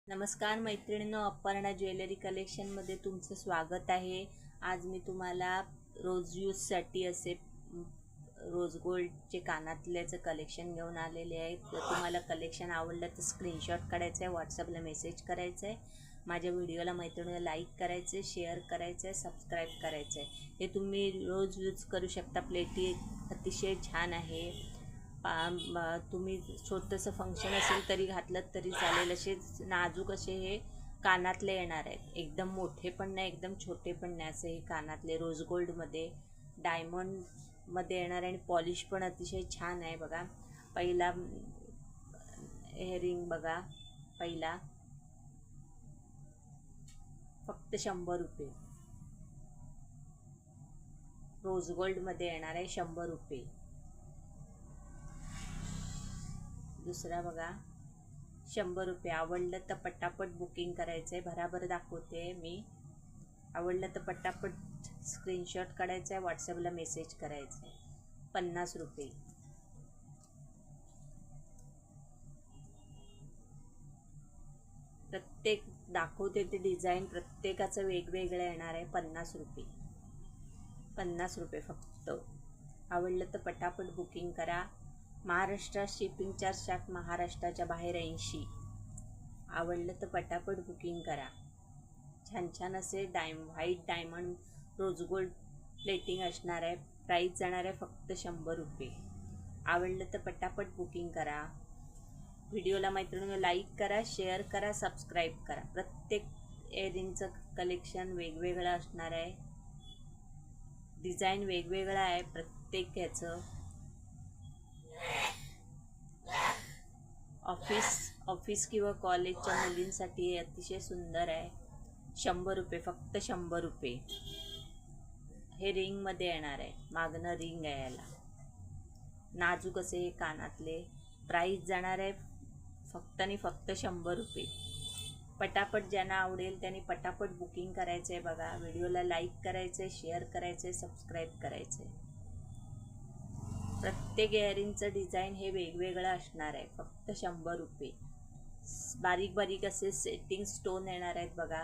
नमस्कार मैत्रिणींनो, अपर्णा ज्वेलरी कलेक्शनमध्ये तुमचं स्वागत आहे। आज मी तुम्हाला रोज यूजसाठी असे रोज गोल्डचे कानातल्याचं कलेक्शन घेऊन आलेले आहे। जर तुम्हाला कलेक्शन आवडलं तर स्क्रीनशॉट काढायचा आहे, व्हॉट्सअपला मेसेज करायचा आहे, माझ्या व्हिडिओला मैत्रिणीला लाईक करायचं आहे, शेअर करायचं आहे, सबस्क्राईब करायचं आहे। हे तुम्ही रोज यूज करू शकता। प्लेटी अतिशय छान आहे। तुम्ही छोटंसं फंक्शन असेल तरी घातलं तरी चालेल। असे नाजूक असे हे कानातले येणार आहेत, एकदम मोठे पण नाही एकदम छोटे पण नाही, असे हे कानातले रोज गोल्डमध्ये डायमंडमध्ये येणार आहे आणि पॉलिश पण अतिशय छान आहे। बघा पहिला हे रिंग बघा, पहिला फक्त 100 रुपये, रोज गोल्डमध्ये येणार आहे 100 रुपये। दुसरा बघा 100 रुपये। आवडलं तर पटापट बुकिंग करायचं आहे, भराभर दाखवते मी। आवडलं तर पटापट स्क्रीनशॉट काढायचा आहे, व्हॉट्सअपला मेसेज करायचा आहे। 50 रुपये। प्रत्येक दाखवते ते डिझाईन प्रत्येकाचं वेगवेगळं येणार आहे। 50 रुपये, 50 रुपये फक्त। आवडलं तर पटापट बुकिंग करा। महाराष्ट्रात शिपिंग चार्ज 60, महाराष्ट्राच्या बाहेर 80। आवडलं तर पटापट बुकिंग करा। छान छान असे white diamond rose gold plating असणार आहे। प्राईस जाणार आहे फक्त 100 रुपये। आवडलं तर पटापट बुकिंग करा। व्हिडिओला मैत्रिणींनो लाईक करा, शेअर करा, सबस्क्राईब करा। प्रत्येक इयरिंगचं कलेक्शन वेगवेगळं असणार आहे, डिझाईन वेगवेगळं आहे प्रत्येक याचं। ऑफिस किंवा कॉलेजच्या मुलींसाठी अतिशय सुंदर आहे। 100 रुपये, फक्त 100 रुपये। हे रिंगमध्ये येणार आहे, मागणं रिंग आहे याला। नाजूक असे हे कानातले। प्राईस जाणार आहे फक्त आणि फक्त 100 रुपये। पटापट ज्यांना आवडेल त्यांनी पटापट बुकिंग करायचं आहे। बघा व्हिडिओला लाईक करायचं आहे, शेअर करायचं आहे, सबस्क्राईब करायचं आहे। प्रत्येक इयरिंगचं डिझाईन हे वेगवेगळं असणार आहे, फक्त 100 रुपये। बारीक बारीक असे सेटिंग स्टोन येणार आहेत बघा।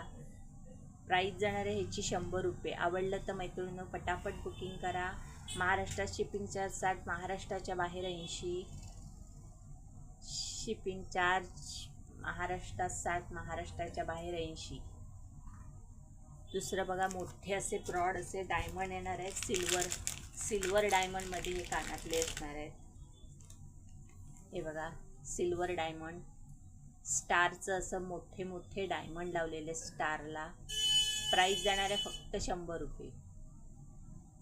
प्राईस जाणार आहे ह्याची 100 रुपये। आवडलं तर मैत्रिणींनो पटापट बुकिंग करा। महाराष्ट्रात शिपिंग चार्ज 60, महाराष्ट्राच्या बाहेर 80। शिपिंग चार्ज महाराष्ट्रात 60, महाराष्ट्राच्या बाहेर 80। दुसरं बघा, मोठे असे ब्रॉड असे डायमंड येणार आहेत। सिल्वर डायमंडमध्ये हे कानातले असणार आहेत। हे बघा सिल्वर डायमंड, स्टारचं असं मोठे मोठे डायमंड लावलेले स्टारला। प्राईस जाणार आहे फक्त 100 रुपये।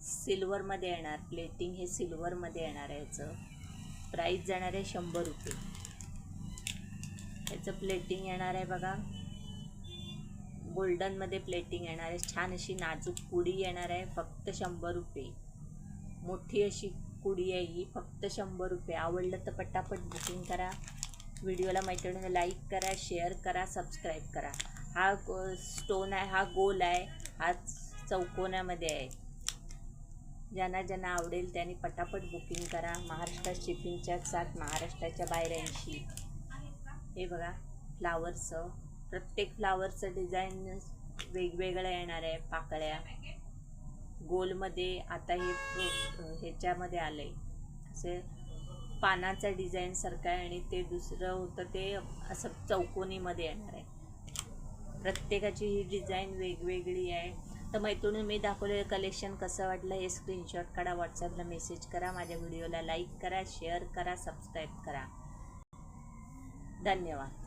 सिल्वरमध्ये येणार, प्लेटिंग हे सिल्वरमध्ये येणार आहे। याचं प्राईस जाणार आहे 100 रुपये। याचं प्लेटिंग येणार आहे बघा, गोल्डनमध्ये प्लेटिंग येणार आहे। छान अशी नाजूक कुडी येणार आहे, फक्त 100 रुपये। मोठी अशी कुडी आहे ही, फक्त 100 रुपये। आवडलं तर पटापट बुकिंग करा। व्हिडिओला मैत्रिणींना लाईक करा, शेअर करा, सबस्क्राईब करा। हा स्टोन आहे, हा गोल आहे, हा चौकोनामध्ये आहे। ज्यांना आवडेल त्यांनी पटापट बुकिंग करा। महाराष्ट्रात शिपिंग चार्ज 60, महाराष्ट्राच्या बाहेर 80। हे बघा फ्लावरचं, प्रत्येक फ्लावरचं डिझाईन वेगवेगळं येणार आहे। पाकळ्या गोलमध्ये, आता हे ह्याच्यामध्ये आलं आहे असे पानाचा डिझाईन सारखं आहे, आणि ते दुसरं होतं ते असं चौकोनीमध्ये येणार आहे। प्रत्येकाची ही डिझाईन वेगवेगळी आहे। तर मैत्रिणींनो मी दाखवलेलं कलेक्शन कसं वाटलं हे स्क्रीनशॉट काढा, व्हॉट्सअपला मेसेज करा, माझ्या व्हिडिओला लाईक करा, शेअर करा, सबस्क्राईब करा। धन्यवाद।